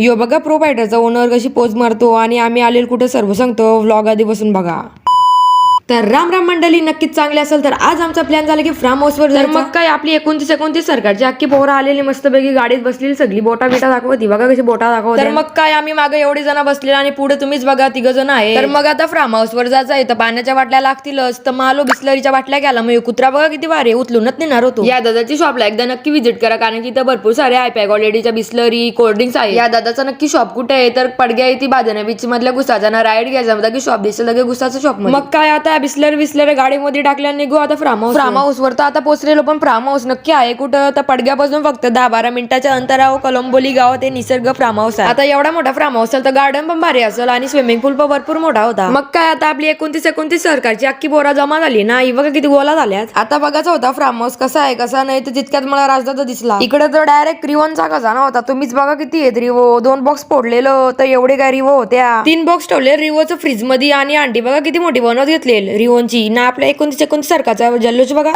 यो बघा pro फायटरचा owner कशी pose मारतो आणि आम्ही आलेलो कुठे सर्व सांगतो व्लॉग आधी बसून बघा. तर राम राम मंडळी, नक्कीच चांगले असेल तर आज आमचा प्लॅन झाला की फार्म हाऊस वर जायचं. मग काय आपली 29 सरकारची अख्खी पोरं आलेली मस्तपैकी गाडीत बसलेली सगळी बोटा बिटा दाखवती बघा कशी बोटा दाखवत. तर मग काय आम्ही मागे एवढे जण बसलेले आणि पुढे तुम्हीच बघा 3 जण आहे. तर मग आता फार्म हाऊस वर जायचं आहे तर पाण्याच्या बाटल्या लागतीलच. तर मालो बिस्लरीच्या बाटल्या घ्यायला मग कुत्रा बघा किती भारी उचलूनच नेणार होतो. या दादाची शॉपला एकदा नक्की व्हिजिट करा कारण की इथं भरपूर सारे आहे क्वालिटीच्या बिस्लरी कोल्ड्रिंक्स आहे. या दादाचं नक्की शॉप कुठे आहे तर पडग्या येते बाजना बीच मधल्या गुसाचा ना राईड घ्यायचा म्हणजे की शॉप दिसेल लगे गुसाचं शॉप. मग काय आता बिस्लरी गाडीमध्ये टाकल्या निघू आता फार्म हाऊस वर. तर आता पोहोचलेलो पण फार्म हाऊस नक्की आहे कुठं तर पडग्यापासून फक्त 10-12 मिनिटाच्या अंतरावर कलंबोली गाव ते निसर्ग फार्म हाऊस आहे. आता एवढा मोठा फार्म हाऊस तर गार्डन पण भारी असेल आणि स्विमिंग पूल पण भरपूर मोठा होता. मग काय आता आपली 29 सरकारची अख्खी बोरा जमा झाली ना ही बघा किती गोला झाल्यात. आता बघायचा होता फार्म हाऊस कसा आहे कसा नाही तर तितक्यात मला राजदादा दिसला. इकडे तर डायरेक्ट रिवोनचा खजाना होता. तुम्हीच बघा किती आहेत रिवो. 2 बॉक्स फोडलेलं तर एवढे काय रिवो होत्या. 3 बॉक्स ठेवले रिवोचं फ्रीज मध्ये आणि आंटी बघा किती मोठी बनवत घेतलेली रिवोनची ना आपल्या 29 सरकारचा जल्लोष बघा.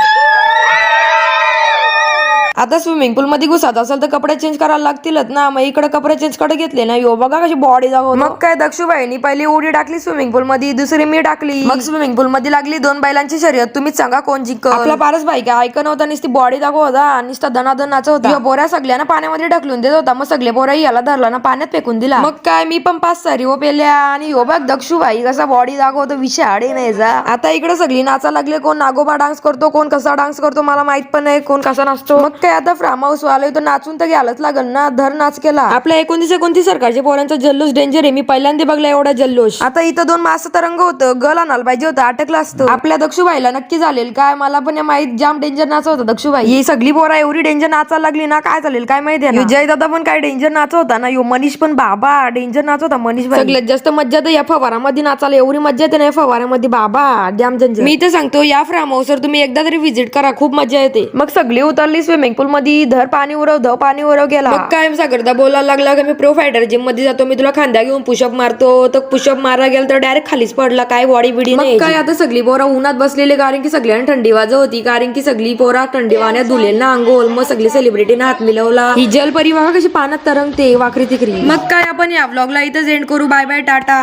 आता स्विमिंग पूल मध्ये घुसात असेल तर कपडे चेंज करायला लागतीलच ना. मग इकडे कपडे चेंज कडे घेतले ना यो बघा कशी बॉडी दाखवतो. मग काय दक्षूबाईनी पहिली उडी टाकली स्विमिंग पूल मध्ये दुसरी मी टाकली. मग स्विमिंग पूल मध्ये लागली 2 बैलांची शर्यत. तुम्हीच सांगा कोण जिंकल. आपला पारस भाई काय ऐकन होता नुसती बॉडी दाखवत होता नुसता दनादन नाचत होता. बोऱ्या सगळ्यांना पाण्यामध्ये ढकलून देत होता. मग सगळे बोऱ्या याला धरला ना पाण्यात फेकून दिला. मग काय मी पण 5-6 रिवो पेल्या आणि यो बघ दक्षूबाई कसा बॉडी दाखवतो विषय आडे नाही जा. आता इकडे सगळी नाचा लागले. कोण नागोबा डान्स करतो कोण कसा डान्स करतो मला माहित पण नाही कोण कसा नाचतो. मग काय आता फार्म हाऊस वाले तर नाचून तर घ्यायलाच लागल ना. धर नाच केला. आपल्या 29 सरकारच्या पोरांचा जल्लोष डेंजर आहे. मी पहिल्यांदा बघला एवढा जल्लोष. आता इथं 2 मास तरंग होतं गल आणायला पाहिजे होतं अटकलं असतं. आपल्या दक्षूबाईला नक्की झालेल काय मला पण माहित जाम डेंजर नाच होता दक्षूबाई. ही सगळी पोरा एवढी डेंजर नाचायला लागली ना काय चालेल काय माहिती आहे. जय दादा पण काय डेंजर नाच होता ना. यो मनीष पण बाबा डेंजर नाच होता. मनीष सगळ्यात जास्त मज्जा तर या फवारामध्ये नाचायला एवढी मज्जा येते ना फवारामध्ये बाबा जाम डेंजर. मी तर सांगतो या फार्म हाऊस वर तुम्ही एकदा तरी व्हिजिट करा खूप मज्जा येते. मग सगळी उतरली स्विमिंग पूल मध्ये धर पाणी उरव गेला. मग काय सागरदा बोलायला लागला की मी प्रो फायटर जिम मध्ये जातो मी तुला खांद्या घेऊन पुशअप मारतो. तर पुशअप मारा गेला तर डायरेक्ट खालीच पडला काय बॉडी बिडी नाही. काय आता सगळी पोरा उन्हात बसलेले कारण की सगळ्यांना थंडी वाजत होती कारण की सगळी पोरा थंडी वाण्यात धुलेल ना अंघोळ. मग सगळे सेलिब्रिटीने हात मिळवला. ही जलपरी बघा कशी पाण्यात तरंगते वाकरी तिकरी. मग काय आपण या व्लॉगला इथं एंड करू. Bye bye Tata.